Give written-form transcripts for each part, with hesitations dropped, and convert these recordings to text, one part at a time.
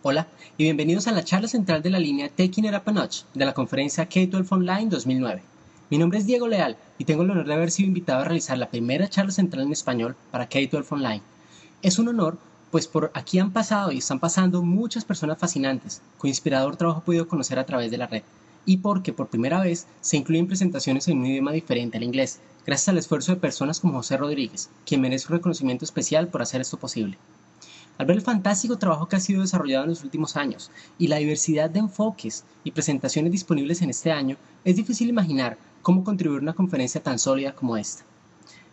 Hola y bienvenidos a la charla central de la línea Taking It Up a Notch de la conferencia K-12 Online 2009. Mi nombre es Diego Leal y tengo el honor de haber sido invitado a realizar la primera charla central en español para K-12 Online. Es un honor, pues por aquí han pasado y están pasando muchas personas fascinantes, cuyo inspirador trabajo he podido conocer a través de la red, y porque por primera vez se incluyen presentaciones en un idioma diferente al inglés, gracias al esfuerzo de personas como José Rodríguez, quien merece un reconocimiento especial por hacer esto posible. Al ver el fantástico trabajo que ha sido desarrollado en los últimos años y la diversidad de enfoques y presentaciones disponibles en este año, es difícil imaginar cómo contribuir a una conferencia tan sólida como esta.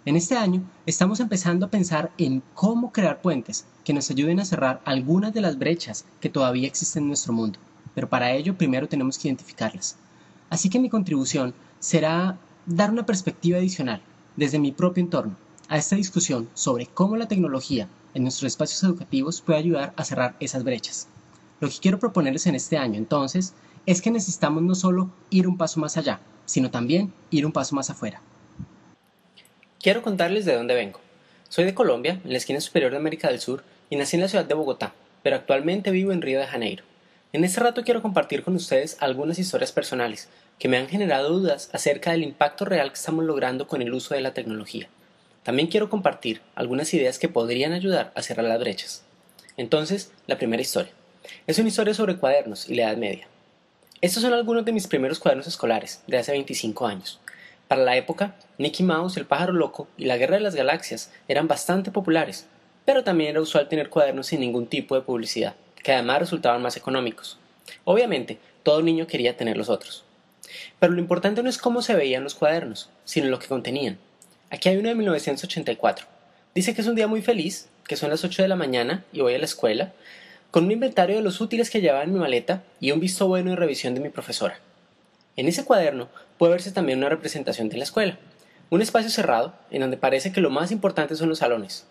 En este año estamos empezando a pensar en cómo crear puentes que nos ayuden a cerrar algunas de las brechas que todavía existen en nuestro mundo, pero para ello primero tenemos que identificarlas. Así que mi contribución será dar una perspectiva adicional desde mi propio entorno a esta discusión sobre cómo la tecnología en nuestros espacios educativos puede ayudar a cerrar esas brechas. Lo que quiero proponerles en este año, entonces, es que necesitamos no solo ir un paso más allá, sino también ir un paso más afuera. Quiero contarles de dónde vengo. Soy de Colombia, en la esquina superior de América del Sur, y nací en la ciudad de Bogotá, pero actualmente vivo en Río de Janeiro. En este rato quiero compartir con ustedes algunas historias personales que me han generado dudas acerca del impacto real que estamos logrando con el uso de la tecnología. También quiero compartir algunas ideas que podrían ayudar a cerrar las brechas. Entonces, la primera historia. Es una historia sobre cuadernos y la Edad Media. Estos son algunos de mis primeros cuadernos escolares, de hace 25 años. Para la época, Mickey Mouse, el pájaro loco y la Guerra de las Galaxias eran bastante populares, pero también era usual tener cuadernos sin ningún tipo de publicidad, que además resultaban más económicos. Obviamente, todo niño quería tener los otros. Pero lo importante no es cómo se veían los cuadernos, sino lo que contenían. Aquí hay uno de 1984. Dice que es un día muy feliz, que son las 8 de la mañana y voy a la escuela, con un inventario de los útiles que llevaba en mi maleta y un visto bueno y revisión de mi profesora. En ese cuaderno puede verse también una representación de la escuela, un espacio cerrado en donde parece que lo más importante son los salones.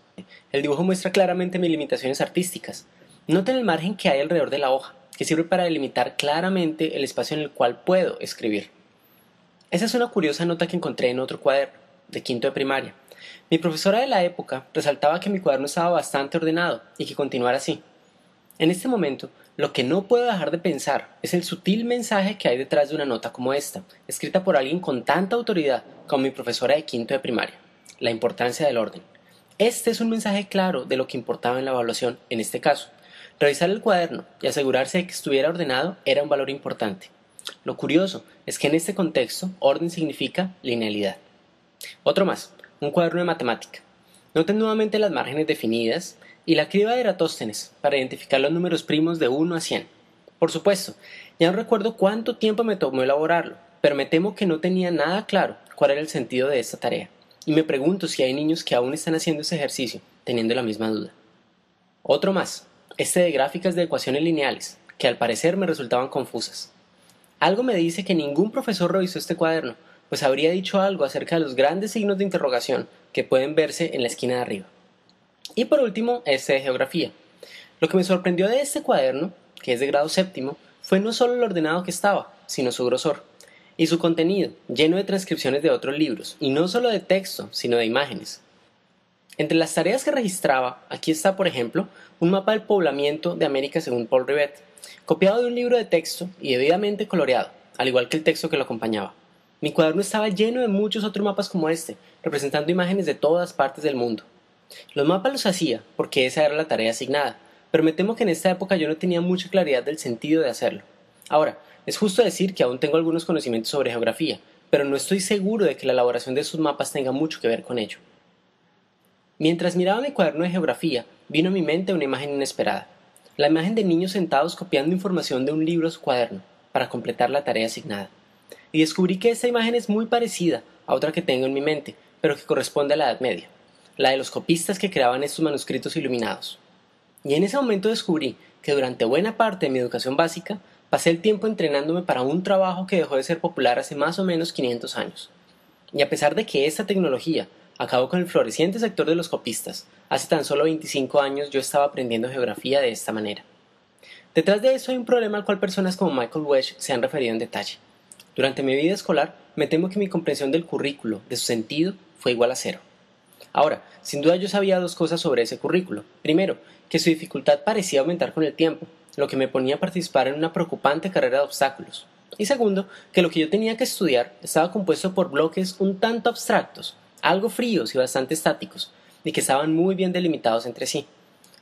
El dibujo muestra claramente mis limitaciones artísticas. Noten el margen que hay alrededor de la hoja, que sirve para delimitar claramente el espacio en el cual puedo escribir. Esa es una curiosa nota que encontré en otro cuaderno, de quinto de primaria. Mi profesora de la época resaltaba que mi cuaderno estaba bastante ordenado y que continuara así. En este momento, lo que no puedo dejar de pensar es el sutil mensaje que hay detrás de una nota como esta, escrita por alguien con tanta autoridad como mi profesora de quinto de primaria: la importancia del orden. Este es un mensaje claro de lo que importaba en la evaluación, en este caso. Revisar el cuaderno y asegurarse de que estuviera ordenado era un valor importante. Lo curioso es que en este contexto, orden significa linealidad. Otro más, un cuaderno de matemática. Noten nuevamente las márgenes definidas y la criba de Eratóstenes para identificar los números primos de 1 a 100. Por supuesto, ya no recuerdo cuánto tiempo me tomó elaborarlo, pero me temo que no tenía nada claro cuál era el sentido de esta tarea, y me pregunto si hay niños que aún están haciendo ese ejercicio, teniendo la misma duda. Otro más, este de gráficas de ecuaciones lineales, que al parecer me resultaban confusas. Algo me dice que ningún profesor revisó este cuaderno, pues habría dicho algo acerca de los grandes signos de interrogación que pueden verse en la esquina de arriba. Y por último, este de geografía. Lo que me sorprendió de este cuaderno, que es de grado séptimo, fue no solo lo ordenado que estaba, sino su grosor. Y su contenido, lleno de transcripciones de otros libros, y no solo de texto, sino de imágenes. Entre las tareas que registraba, aquí está, por ejemplo, un mapa del poblamiento de América según Paul Rivet, copiado de un libro de texto y debidamente coloreado, al igual que el texto que lo acompañaba. Mi cuaderno estaba lleno de muchos otros mapas como este, representando imágenes de todas partes del mundo. Los mapas los hacía porque esa era la tarea asignada, pero me temo que en esta época yo no tenía mucha claridad del sentido de hacerlo. Ahora, es justo decir que aún tengo algunos conocimientos sobre geografía, pero no estoy seguro de que la elaboración de esos mapas tenga mucho que ver con ello. Mientras miraba mi cuaderno de geografía, vino a mi mente una imagen inesperada. La imagen de niños sentados copiando información de un libro a su cuaderno, para completar la tarea asignada. Y descubrí que esta imagen es muy parecida a otra que tengo en mi mente, pero que corresponde a la Edad Media, la de los copistas que creaban estos manuscritos iluminados. Y en ese momento descubrí que durante buena parte de mi educación básica pasé el tiempo entrenándome para un trabajo que dejó de ser popular hace más o menos 500 años. Y a pesar de que esta tecnología acabó con el floreciente sector de los copistas, hace tan solo 25 años yo estaba aprendiendo geografía de esta manera. Detrás de eso hay un problema al cual personas como Michael Wedge se han referido en detalle. Durante mi vida escolar me temo que mi comprensión del currículo, de su sentido, fue igual a cero. Ahora, sin duda yo sabía dos cosas sobre ese currículo. Primero, que su dificultad parecía aumentar con el tiempo, lo que me ponía a participar en una preocupante carrera de obstáculos. Y segundo, que lo que yo tenía que estudiar estaba compuesto por bloques un tanto abstractos, algo fríos y bastante estáticos, y que estaban muy bien delimitados entre sí.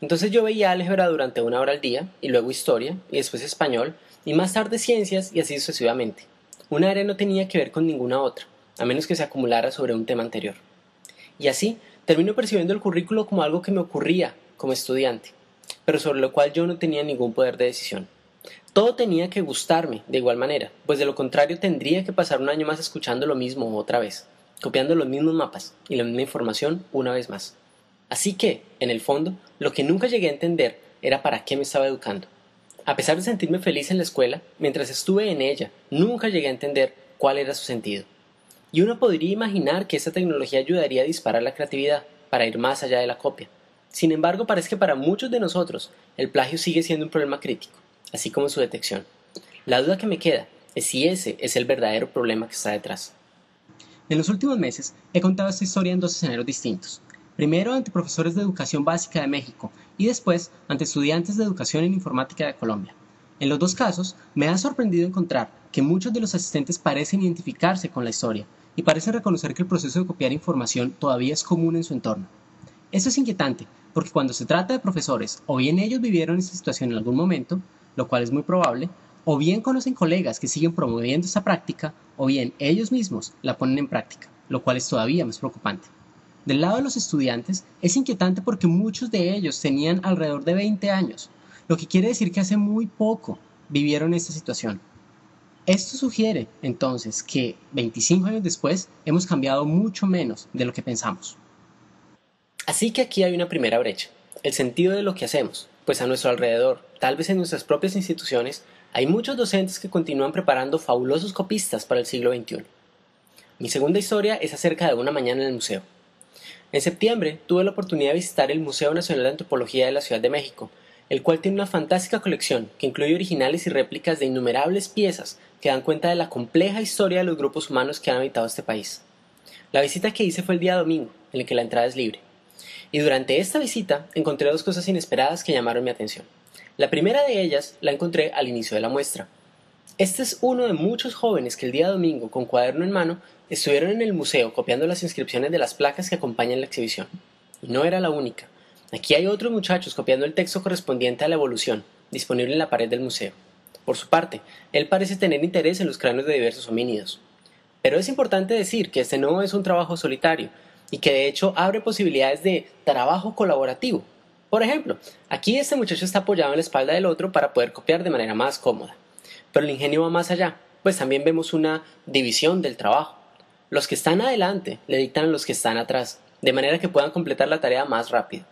Entonces yo veía álgebra durante 1 hora al día, y luego historia, y después español, y más tarde ciencias, y así sucesivamente. Una área no tenía que ver con ninguna otra, a menos que se acumulara sobre un tema anterior. Y así, termino percibiendo el currículo como algo que me ocurría como estudiante, pero sobre lo cual yo no tenía ningún poder de decisión. Todo tenía que gustarme de igual manera, pues de lo contrario tendría que pasar un año más escuchando lo mismo otra vez, copiando los mismos mapas y la misma información una vez más. Así que, en el fondo, lo que nunca llegué a entender era para qué me estaba educando. A pesar de sentirme feliz en la escuela, mientras estuve en ella, nunca llegué a entender cuál era su sentido. Y uno podría imaginar que esta tecnología ayudaría a disparar la creatividad, para ir más allá de la copia. Sin embargo, parece que para muchos de nosotros, el plagio sigue siendo un problema crítico, así como su detección. La duda que me queda es si ese es el verdadero problema que está detrás. En los últimos meses he contado esta historia en dos escenarios distintos. Primero ante profesores de educación básica de México y después ante estudiantes de educación en informática de Colombia. En los dos casos me ha sorprendido encontrar que muchos de los asistentes parecen identificarse con la historia y parecen reconocer que el proceso de copiar información todavía es común en su entorno. Esto es inquietante, porque cuando se trata de profesores, o bien ellos vivieron esta situación en algún momento, lo cual es muy probable, o bien conocen colegas que siguen promoviendo esta práctica, o bien ellos mismos la ponen en práctica, lo cual es todavía más preocupante. Del lado de los estudiantes, es inquietante porque muchos de ellos tenían alrededor de 20 años, lo que quiere decir que hace muy poco vivieron esta situación. Esto sugiere, entonces, que 25 años después hemos cambiado mucho menos de lo que pensamos. Así que aquí hay una primera brecha, el sentido de lo que hacemos, pues a nuestro alrededor, tal vez en nuestras propias instituciones, hay muchos docentes que continúan preparando fabulosos copistas para el siglo XXI. Mi segunda historia es acerca de una mañana en el museo. En septiembre tuve la oportunidad de visitar el Museo Nacional de Antropología de la Ciudad de México, el cual tiene una fantástica colección que incluye originales y réplicas de innumerables piezas que dan cuenta de la compleja historia de los grupos humanos que han habitado este país. La visita que hice fue el día domingo, en el que la entrada es libre. Y durante esta visita encontré dos cosas inesperadas que llamaron mi atención. La primera de ellas la encontré al inicio de la muestra. Este es uno de muchos jóvenes que el día domingo, con cuaderno en mano, estuvieron en el museo copiando las inscripciones de las placas que acompañan la exhibición. Y no era la única. Aquí hay otros muchachos copiando el texto correspondiente a la evolución, disponible en la pared del museo. Por su parte, él parece tener interés en los cráneos de diversos homínidos. Pero es importante decir que este no es un trabajo solitario, y que de hecho abre posibilidades de trabajo colaborativo. Por ejemplo, aquí este muchacho está apoyado en la espalda del otro para poder copiar de manera más cómoda. Pero el ingenio va más allá, pues también vemos una división del trabajo. Los que están adelante le dictan a los que están atrás, de manera que puedan completar la tarea más rápido.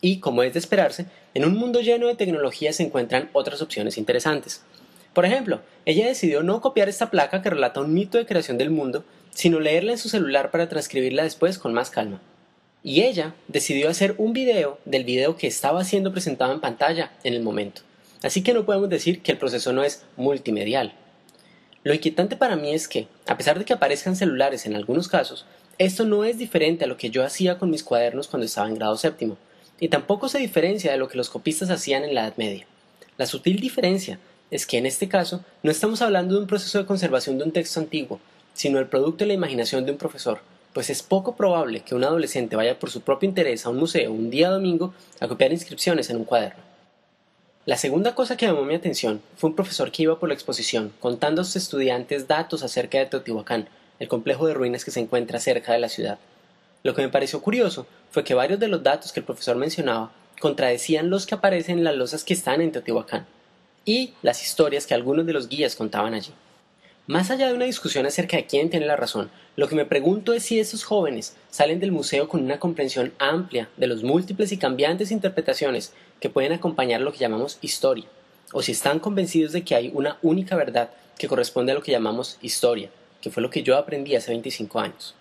Y, como es de esperarse, en un mundo lleno de tecnología se encuentran otras opciones interesantes. Por ejemplo, ella decidió no copiar esta placa que relata un mito de creación del mundo, sino leerla en su celular para transcribirla después con más calma. Y ella decidió hacer un video del video que estaba siendo presentado en pantalla en el momento. Así que no podemos decir que el proceso no es multimedial. Lo inquietante para mí es que, a pesar de que aparezcan celulares en algunos casos, esto no es diferente a lo que yo hacía con mis cuadernos cuando estaba en grado séptimo, y tampoco se diferencia de lo que los copistas hacían en la Edad Media. La sutil diferencia es que en este caso no estamos hablando de un proceso de conservación de un texto antiguo, sino el producto de la imaginación de un profesor, pues es poco probable que un adolescente vaya por su propio interés a un museo un día domingo a copiar inscripciones en un cuaderno. La segunda cosa que llamó mi atención fue un profesor que iba por la exposición contando a sus estudiantes datos acerca de Teotihuacán, el complejo de ruinas que se encuentra cerca de la ciudad. Lo que me pareció curioso fue que varios de los datos que el profesor mencionaba contradecían los que aparecen en las losas que están en Teotihuacán y las historias que algunos de los guías contaban allí. Más allá de una discusión acerca de quién tiene la razón, lo que me pregunto es si esos jóvenes salen del museo con una comprensión amplia de los múltiples y cambiantes interpretaciones que pueden acompañar lo que llamamos historia, o si están convencidos de que hay una única verdad que corresponde a lo que llamamos historia, que fue lo que yo aprendí hace 25 años.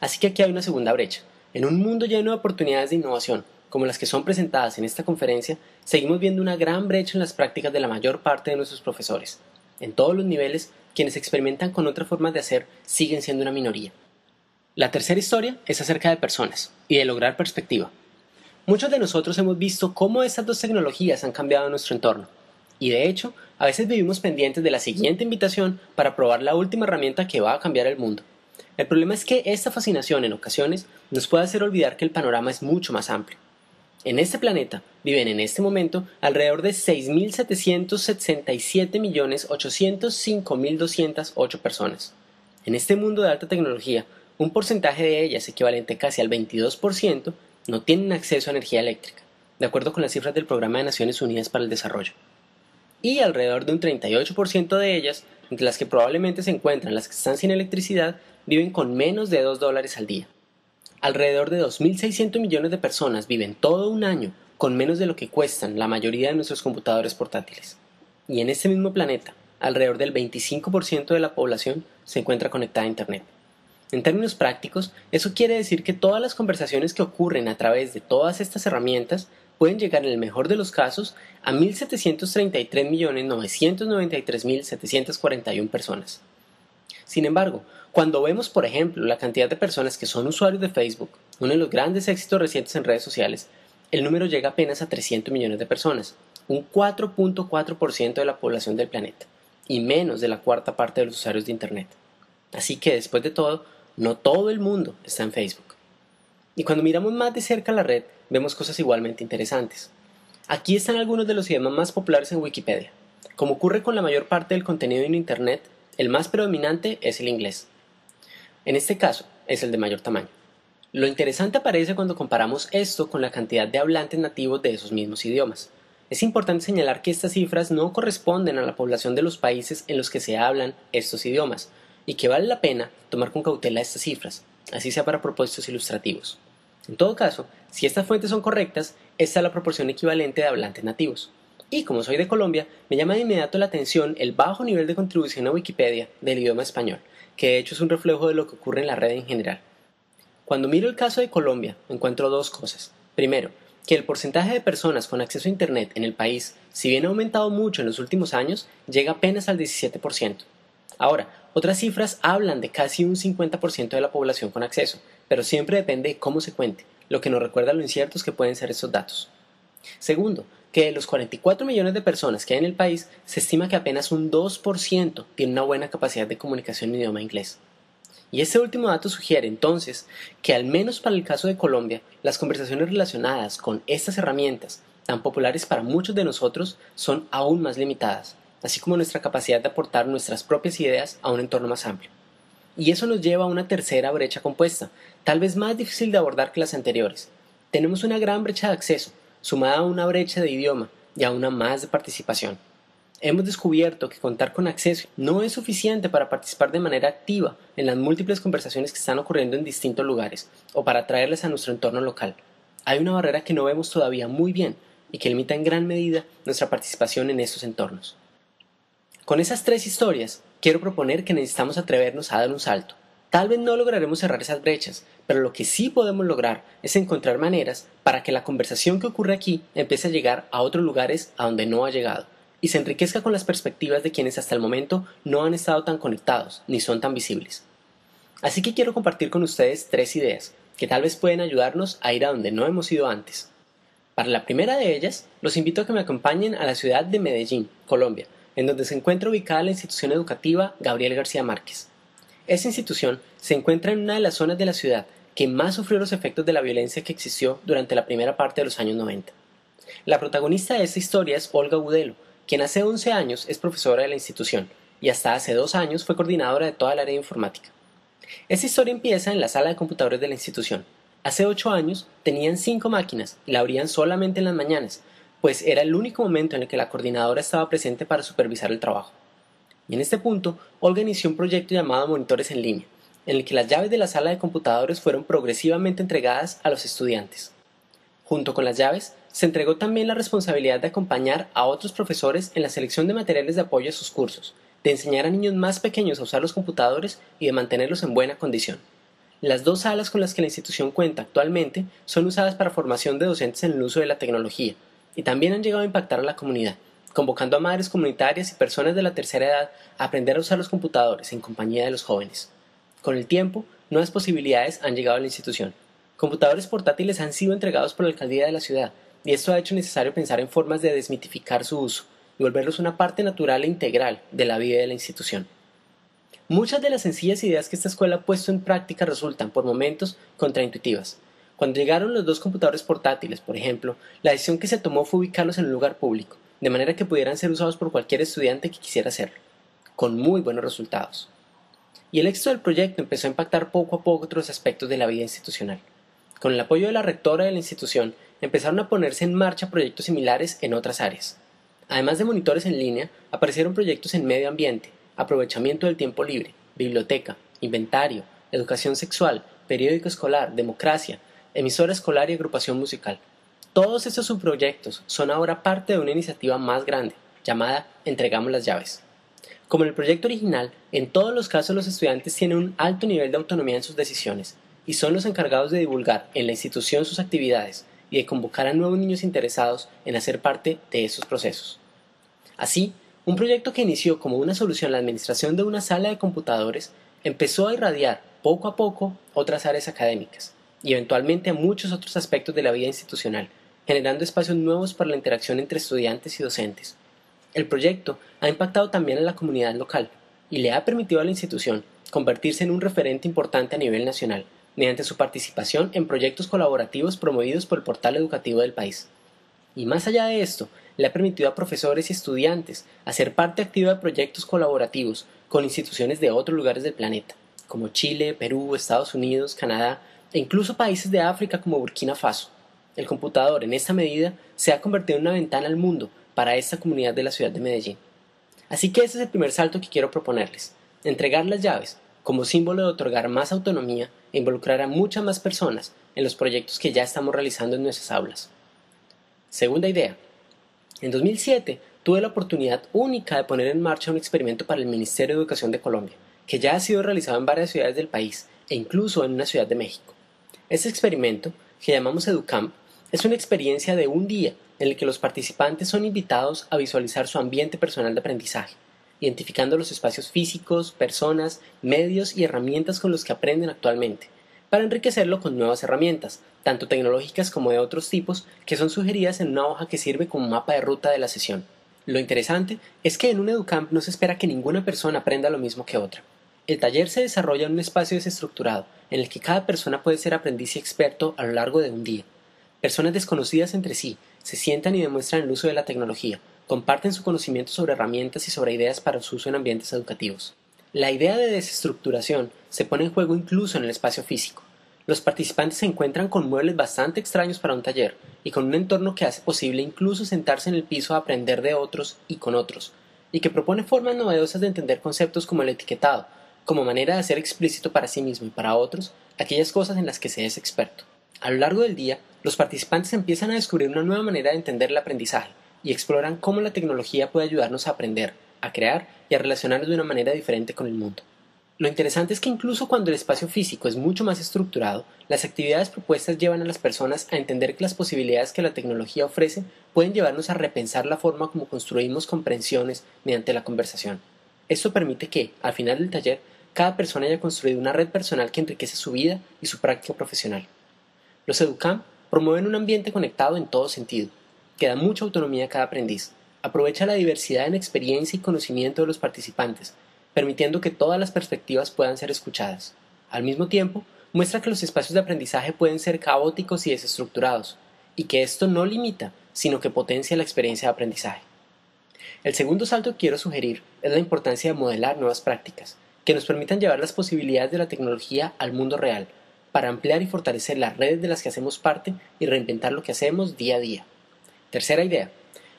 Así que aquí hay una segunda brecha. En un mundo lleno de oportunidades de innovación, como las que son presentadas en esta conferencia, seguimos viendo una gran brecha en las prácticas de la mayor parte de nuestros profesores. En todos los niveles, quienes experimentan con otras formas de hacer siguen siendo una minoría. La tercera historia es acerca de personas y de lograr perspectiva. Muchos de nosotros hemos visto cómo estas dos tecnologías han cambiado nuestro entorno. Y de hecho, a veces vivimos pendientes de la siguiente invitación para probar la última herramienta que va a cambiar el mundo. El problema es que esta fascinación en ocasiones nos puede hacer olvidar que el panorama es mucho más amplio. En este planeta viven en este momento alrededor de 6.767.805.208 personas. En este mundo de alta tecnología, un porcentaje de ellas, equivalente casi al 22%, no tienen acceso a energía eléctrica, de acuerdo con las cifras del Programa de Naciones Unidas para el Desarrollo. Y alrededor de un 38% de ellas, entre las que probablemente se encuentran las que están sin electricidad, viven con menos de $2 al día. Alrededor de 2.600 millones de personas viven todo un año con menos de lo que cuestan la mayoría de nuestros computadores portátiles. Y en este mismo planeta, alrededor del 25% de la población se encuentra conectada a Internet. En términos prácticos, eso quiere decir que todas las conversaciones que ocurren a través de todas estas herramientas pueden llegar en el mejor de los casos a 1.733.993.741 personas. Sin embargo, cuando vemos, por ejemplo, la cantidad de personas que son usuarios de Facebook, uno de los grandes éxitos recientes en redes sociales, el número llega apenas a 300 millones de personas, un 4.4% de la población del planeta, y menos de la cuarta parte de los usuarios de Internet. Así que, después de todo, no todo el mundo está en Facebook. Y cuando miramos más de cerca la red, vemos cosas igualmente interesantes. Aquí están algunos de los idiomas más populares en Wikipedia. Como ocurre con la mayor parte del contenido en Internet, el más predominante es el inglés. En este caso, es el de mayor tamaño. Lo interesante aparece cuando comparamos esto con la cantidad de hablantes nativos de esos mismos idiomas. Es importante señalar que estas cifras no corresponden a la población de los países en los que se hablan estos idiomas, y que vale la pena tomar con cautela estas cifras, así sea para propósitos ilustrativos. En todo caso, si estas fuentes son correctas, esta es la proporción equivalente de hablantes nativos. Y como soy de Colombia, me llama de inmediato la atención el bajo nivel de contribución a Wikipedia del idioma español, que de hecho es un reflejo de lo que ocurre en la red en general. Cuando miro el caso de Colombia, encuentro dos cosas. Primero, que el porcentaje de personas con acceso a Internet en el país, si bien ha aumentado mucho en los últimos años, llega apenas al 17%. Ahora, otras cifras hablan de casi un 50% de la población con acceso, pero siempre depende de cómo se cuente, lo que nos recuerda lo inciertos que pueden ser estos datos. Segundo, que de los 44 millones de personas que hay en el país, se estima que apenas un 2% tiene una buena capacidad de comunicación en idioma inglés. Y este último dato sugiere, entonces, que al menos para el caso de Colombia, las conversaciones relacionadas con estas herramientas, tan populares para muchos de nosotros, son aún más limitadas, así como nuestra capacidad de aportar nuestras propias ideas a un entorno más amplio. Y eso nos lleva a una tercera brecha compuesta, tal vez más difícil de abordar que las anteriores. Tenemos una gran brecha de acceso, sumada a una brecha de idioma y a una más de participación. Hemos descubierto que contar con acceso no es suficiente para participar de manera activa en las múltiples conversaciones que están ocurriendo en distintos lugares o para traerles a nuestro entorno local. Hay una barrera que no vemos todavía muy bien y que limita en gran medida nuestra participación en estos entornos. Con esas tres historias, quiero proponer que necesitamos atrevernos a dar un salto. Tal vez no lograremos cerrar esas brechas, pero lo que sí podemos lograr es encontrar maneras para que la conversación que ocurre aquí empiece a llegar a otros lugares a donde no ha llegado, y se enriquezca con las perspectivas de quienes hasta el momento no han estado tan conectados ni son tan visibles. Así que quiero compartir con ustedes tres ideas que tal vez pueden ayudarnos a ir a donde no hemos ido antes. Para la primera de ellas, los invito a que me acompañen a la ciudad de Medellín, Colombia, en donde se encuentra ubicada la institución educativa Gabriel García Márquez. Esta institución se encuentra en una de las zonas de la ciudad que más sufrió los efectos de la violencia que existió durante la primera parte de los años 90. La protagonista de esta historia es Olga Budelo, quien hace 11 años es profesora de la institución y hasta hace 2 años fue coordinadora de toda el área de informática. Esta historia empieza en la sala de computadores de la institución. Hace 8 años tenían 5 máquinas y la abrían solamente en las mañanas, pues era el único momento en el que la coordinadora estaba presente para supervisar el trabajo. Y en este punto, Olga inició un proyecto llamado Monitores en Línea, en el que las llaves de la sala de computadores fueron progresivamente entregadas a los estudiantes. Junto con las llaves, se entregó también la responsabilidad de acompañar a otros profesores en la selección de materiales de apoyo a sus cursos, de enseñar a niños más pequeños a usar los computadores y de mantenerlos en buena condición. Las 2 salas con las que la institución cuenta actualmente son usadas para formación de docentes en el uso de la tecnología, y también han llegado a impactar a la comunidad, convocando a madres comunitarias y personas de la tercera edad a aprender a usar los computadores en compañía de los jóvenes. Con el tiempo, nuevas posibilidades han llegado a la institución. Computadores portátiles han sido entregados por la alcaldía de la ciudad, y esto ha hecho necesario pensar en formas de desmitificar su uso, y volverlos una parte natural e integral de la vida de la institución. Muchas de las sencillas ideas que esta escuela ha puesto en práctica resultan, por momentos, contraintuitivas. Cuando llegaron los dos computadores portátiles, por ejemplo, la decisión que se tomó fue ubicarlos en un lugar público, de manera que pudieran ser usados por cualquier estudiante que quisiera hacerlo, con muy buenos resultados. Y el éxito del proyecto empezó a impactar poco a poco otros aspectos de la vida institucional. Con el apoyo de la rectora de la institución, empezaron a ponerse en marcha proyectos similares en otras áreas. Además de monitores en línea, aparecieron proyectos en medio ambiente, aprovechamiento del tiempo libre, biblioteca, inventario, educación sexual, periódico escolar, democracia, emisora escolar y agrupación musical. Todos estos subproyectos son ahora parte de una iniciativa más grande, llamada Entregamos las llaves. Como en el proyecto original, en todos los casos los estudiantes tienen un alto nivel de autonomía en sus decisiones y son los encargados de divulgar en la institución sus actividades y de convocar a nuevos niños interesados en hacer parte de esos procesos. Así, un proyecto que inició como una solución a la administración de una sala de computadores empezó a irradiar poco a poco otras áreas académicas y eventualmente a muchos otros aspectos de la vida institucional, generando espacios nuevos para la interacción entre estudiantes y docentes. El proyecto ha impactado también a la comunidad local y le ha permitido a la institución convertirse en un referente importante a nivel nacional, mediante su participación en proyectos colaborativos promovidos por el portal educativo del país. Y más allá de esto, le ha permitido a profesores y estudiantes hacer parte activa de proyectos colaborativos con instituciones de otros lugares del planeta, como Chile, Perú, Estados Unidos, Canadá e incluso países de África como Burkina Faso. El computador, en esta medida, se ha convertido en una ventana al mundo para esta comunidad de la ciudad de Medellín. Así que ese es el primer salto que quiero proponerles: entregar las llaves, como símbolo de otorgar más autonomía e involucrar a muchas más personas en los proyectos que ya estamos realizando en nuestras aulas. Segunda idea. En 2007 tuve la oportunidad única de poner en marcha un experimento para el Ministerio de Educación de Colombia, que ya ha sido realizado en varias ciudades del país e incluso en una ciudad de México. Este experimento, que llamamos EduCamp, es una experiencia de un día en el que los participantes son invitados a visualizar su ambiente personal de aprendizaje, identificando los espacios físicos, personas, medios y herramientas con los que aprenden actualmente, para enriquecerlo con nuevas herramientas, tanto tecnológicas como de otros tipos, que son sugeridas en una hoja que sirve como mapa de ruta de la sesión. Lo interesante es que en un EduCamp no se espera que ninguna persona aprenda lo mismo que otra. El taller se desarrolla en un espacio desestructurado, en el que cada persona puede ser aprendiz y experto a lo largo de un día. Personas desconocidas entre sí se sientan y demuestran el uso de la tecnología, comparten su conocimiento sobre herramientas y sobre ideas para su uso en ambientes educativos. La idea de desestructuración se pone en juego incluso en el espacio físico. Los participantes se encuentran con muebles bastante extraños para un taller y con un entorno que hace posible incluso sentarse en el piso a aprender de otros y con otros, y que propone formas novedosas de entender conceptos como el etiquetado, como manera de hacer explícito para sí mismo y para otros aquellas cosas en las que se es experto. A lo largo del día, los participantes empiezan a descubrir una nueva manera de entender el aprendizaje y exploran cómo la tecnología puede ayudarnos a aprender, a crear y a relacionarnos de una manera diferente con el mundo. Lo interesante es que incluso cuando el espacio físico es mucho más estructurado, las actividades propuestas llevan a las personas a entender que las posibilidades que la tecnología ofrece pueden llevarnos a repensar la forma como construimos comprensiones mediante la conversación. Esto permite que, al final del taller, cada persona haya construido una red personal que enriquece su vida y su práctica profesional. Los EduCamp promueven un ambiente conectado en todo sentido, que da mucha autonomía a cada aprendiz, aprovecha la diversidad en experiencia y conocimiento de los participantes, permitiendo que todas las perspectivas puedan ser escuchadas. Al mismo tiempo, muestra que los espacios de aprendizaje pueden ser caóticos y desestructurados, y que esto no limita, sino que potencia la experiencia de aprendizaje. El segundo salto que quiero sugerir es la importancia de modelar nuevas prácticas, que nos permitan llevar las posibilidades de la tecnología al mundo real, para ampliar y fortalecer las redes de las que hacemos parte y reinventar lo que hacemos día a día. Tercera idea.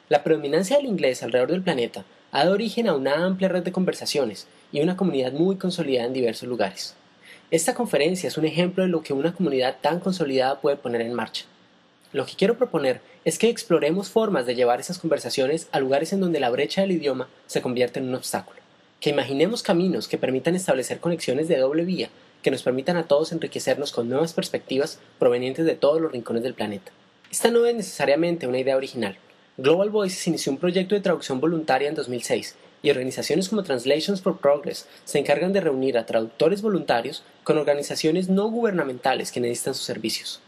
La predominancia del inglés alrededor del planeta ha dado origen a una amplia red de conversaciones y una comunidad muy consolidada en diversos lugares. Esta conferencia es un ejemplo de lo que una comunidad tan consolidada puede poner en marcha. Lo que quiero proponer es que exploremos formas de llevar esas conversaciones a lugares en donde la brecha del idioma se convierte en un obstáculo, que imaginemos caminos que permitan establecer conexiones de doble vía, que nos permitan a todos enriquecernos con nuevas perspectivas provenientes de todos los rincones del planeta. Esta no es necesariamente una idea original. Global Voices inició un proyecto de traducción voluntaria en 2006 y organizaciones como Translations for Progress se encargan de reunir a traductores voluntarios con organizaciones no gubernamentales que necesitan sus servicios.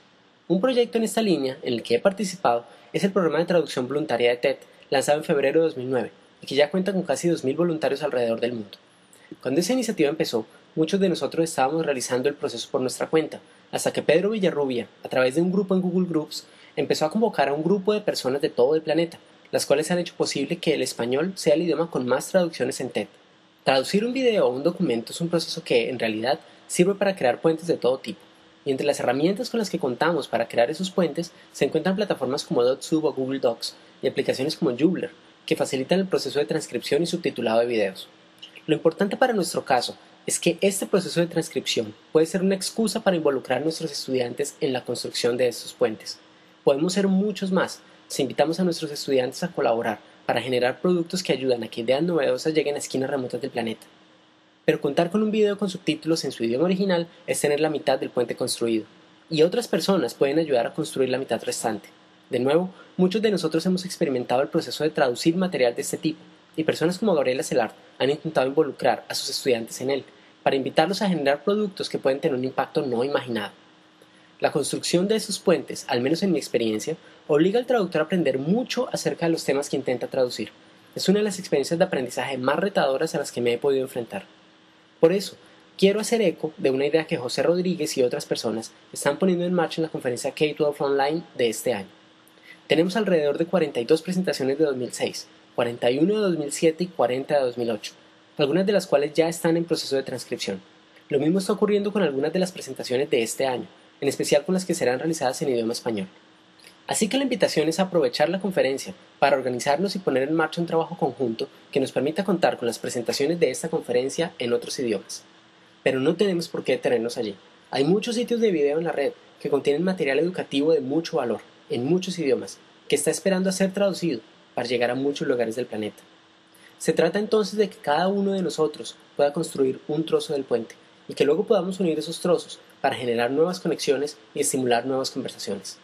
Un proyecto en esta línea, en el que he participado, es el programa de traducción voluntaria de TED, lanzado en febrero de 2009 y que ya cuenta con casi 2.000 voluntarios alrededor del mundo. Cuando esa iniciativa empezó, muchos de nosotros estábamos realizando el proceso por nuestra cuenta, hasta que Pedro Villarrubia, a través de un grupo en Google Groups, empezó a convocar a un grupo de personas de todo el planeta, las cuales han hecho posible que el español sea el idioma con más traducciones en TED. Traducir un video o un documento es un proceso que, en realidad, sirve para crear puentes de todo tipo, y entre las herramientas con las que contamos para crear esos puentes se encuentran plataformas como DotSub o Google Docs y aplicaciones como Joomla, que facilitan el proceso de transcripción y subtitulado de videos. Lo importante para nuestro caso es que este proceso de transcripción puede ser una excusa para involucrar a nuestros estudiantes en la construcción de estos puentes. Podemos ser muchos más si invitamos a nuestros estudiantes a colaborar para generar productos que ayudan a que ideas novedosas lleguen a esquinas remotas del planeta. Pero contar con un video con subtítulos en su idioma original es tener la mitad del puente construido, y otras personas pueden ayudar a construir la mitad restante. De nuevo, muchos de nosotros hemos experimentado el proceso de traducir material de este tipo, y personas como Gabriela Celard han intentado involucrar a sus estudiantes en él, para invitarlos a generar productos que pueden tener un impacto no imaginado. La construcción de esos puentes, al menos en mi experiencia, obliga al traductor a aprender mucho acerca de los temas que intenta traducir. Es una de las experiencias de aprendizaje más retadoras a las que me he podido enfrentar. Por eso, quiero hacer eco de una idea que José Rodríguez y otras personas están poniendo en marcha en la conferencia K-12 Online de este año. Tenemos alrededor de 42 presentaciones de 2006, 41 de 2007 y 40 de 2008, algunas de las cuales ya están en proceso de transcripción. Lo mismo está ocurriendo con algunas de las presentaciones de este año, en especial con las que serán realizadas en idioma español. Así que la invitación es a aprovechar la conferencia para organizarnos y poner en marcha un trabajo conjunto que nos permita contar con las presentaciones de esta conferencia en otros idiomas. Pero no tenemos por qué detenernos allí. Hay muchos sitios de video en la red que contienen material educativo de mucho valor, en muchos idiomas, que está esperando a ser traducido para llegar a muchos lugares del planeta. Se trata entonces de que cada uno de nosotros pueda construir un trozo del puente y que luego podamos unir esos trozos para generar nuevas conexiones y estimular nuevas conversaciones.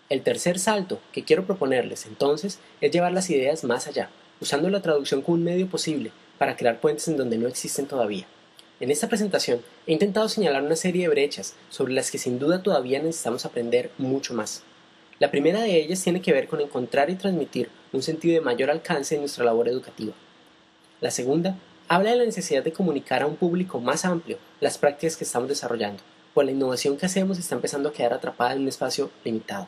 El tercer salto que quiero proponerles entonces es llevar las ideas más allá, usando la traducción como un medio posible para crear puentes en donde no existen todavía. En esta presentación he intentado señalar una serie de brechas sobre las que sin duda todavía necesitamos aprender mucho más. La primera de ellas tiene que ver con encontrar y transmitir un sentido de mayor alcance en nuestra labor educativa. La segunda habla de la necesidad de comunicar a un público más amplio las prácticas que estamos desarrollando, pues la innovación que hacemos está empezando a quedar atrapada en un espacio limitado.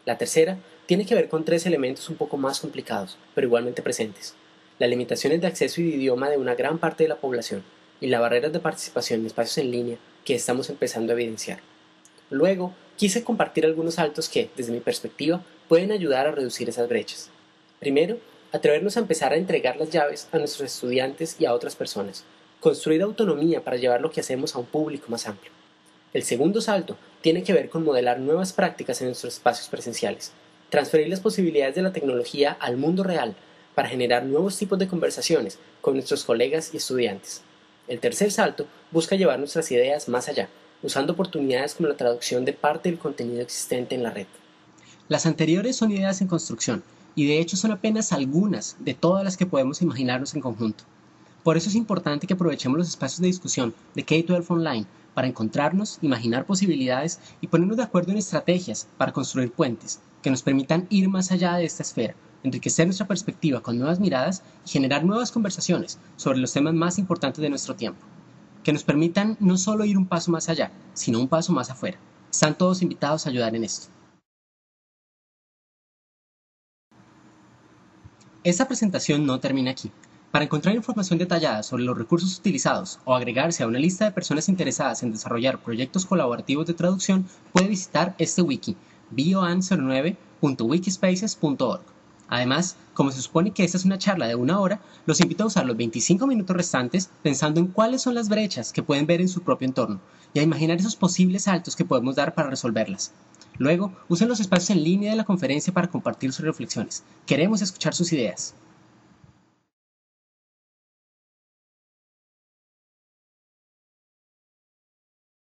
La tercera tiene que ver con tres elementos un poco más complicados, pero igualmente presentes: las limitaciones de acceso y de idioma de una gran parte de la población y las barreras de participación en espacios en línea que estamos empezando a evidenciar. Luego, quise compartir algunos saltos que, desde mi perspectiva, pueden ayudar a reducir esas brechas. Primero, atrevernos a empezar a entregar las llaves a nuestros estudiantes y a otras personas, construir autonomía para llevar lo que hacemos a un público más amplio. El segundo salto tiene que ver con modelar nuevas prácticas en nuestros espacios presenciales, transferir las posibilidades de la tecnología al mundo real para generar nuevos tipos de conversaciones con nuestros colegas y estudiantes. El tercer salto busca llevar nuestras ideas más allá, usando oportunidades como la traducción de parte del contenido existente en la red. Las anteriores son ideas en construcción, y de hecho son apenas algunas de todas las que podemos imaginarnos en conjunto. Por eso es importante que aprovechemos los espacios de discusión de K-12 Online para encontrarnos, imaginar posibilidades y ponernos de acuerdo en estrategias para construir puentes que nos permitan ir más allá de esta esfera, enriquecer nuestra perspectiva con nuevas miradas y generar nuevas conversaciones sobre los temas más importantes de nuestro tiempo, que nos permitan no solo ir un paso más allá, sino un paso más afuera. Están todos invitados a ayudar en esto. Esta presentación no termina aquí. Para encontrar información detallada sobre los recursos utilizados o agregarse a una lista de personas interesadas en desarrollar proyectos colaborativos de traducción, puede visitar este wiki, boan09.wikispaces.org. Además, como se supone que esta es una charla de 1 hora, los invito a usar los 25 minutos restantes pensando en cuáles son las brechas que pueden ver en su propio entorno y a imaginar esos posibles saltos que podemos dar para resolverlas. Luego, usen los espacios en línea de la conferencia para compartir sus reflexiones. Queremos escuchar sus ideas.